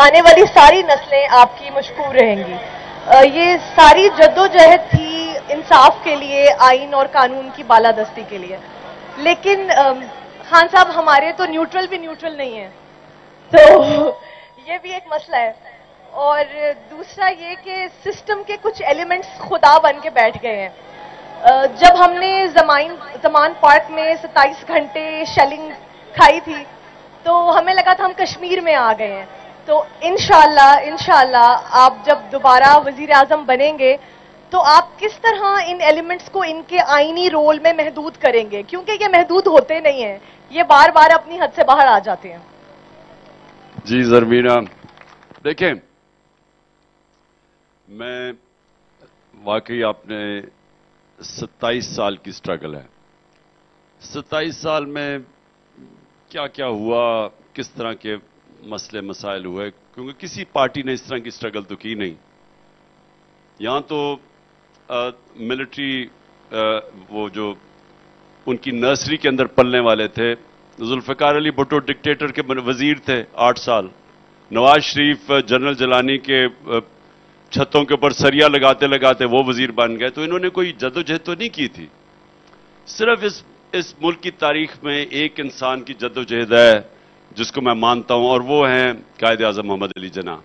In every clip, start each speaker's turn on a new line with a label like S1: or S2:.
S1: آنے والی ساری نسلیں آپ کی مشکور رہیں گی. یہ ساری جدوجہد تھی انصاف کے لیے، آئین اور قانون کی بالادستی کے لیے. لیکن خان صاحب ہمارے تو نیوٹرل بھی نیوٹرل نہیں ہیں، تو یہ بھی ایک مسئلہ ہے. اور دوسرا یہ کہ سسٹم کے کچھ ایلیمنٹس خدا بن کے بیٹھ گئے ہیں. جب ہم نے زمان پارک میں 27 گھنٹے شیلنگ کھائی تھی تو ہمیں لگا تھا ہم کشمیر میں آ گئے ہیں. تو انشاءاللہ آپ جب دوبارہ وزیر اعظم بنیں گے تو آپ کس طرح ان ایلیمنٹس کو ان کے آئینی رول میں محدود کریں گے، کیونکہ یہ محدود ہوتے نہیں ہیں، یہ بار بار اپنی حد سے باہر آ جاتے ہیں.
S2: جی زرمینہ، دیکھیں میں واقعی آپ نے 27 سال کی سٹرگل ہے. 27 سال میں کیا کیا ہوا، کس طرح کے مسئلے مسائل ہوئے، کیونکہ کسی پارٹی نے اس طرح کی سٹرگل تو کی نہیں. یہاں تو ملٹری وہ جو ان کی نرسری کے اندر پلنے والے تھے، ذوالفقار علی بھٹو ڈکٹیٹر کے وزیر تھے 8 سال، نواز شریف جنرل جیلانی کے چھتوں کے اوپر سریا لگاتے لگاتے وہ وزیر بن گئے. تو انہوں نے کوئی جدوجہد تو نہیں کی تھی. صرف اس ملک کی تاریخ میں ایک انسان کی جدوجہد ہے جس کو میں مانتا ہوں، اور وہ ہیں قائد اعظم محمد علی جناح،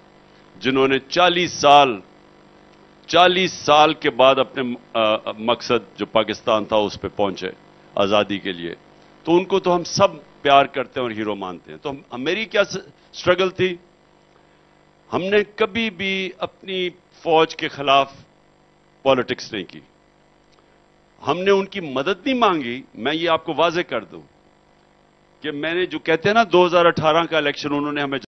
S2: جنہوں نے 40 سال کے بعد اپنے مقصد جو پاکستان تھا اس پہ پہنچے آزادی کے لیے. تو ان کو تو ہم سب پیار کرتے ہیں اور ہیرو مانتے ہیں. تو میری کیا سٹرگل تھی؟ ہم نے کبھی بھی اپنی فوج کے خلاف پالیٹکس نہیں کی. ہم نے ان کی مدد نہیں مانگی. میں یہ آپ کو واضح کر دوں کہ میں نے جو کہتے ہیں نا 2018 کا الیکشن انہوں نے ہمیں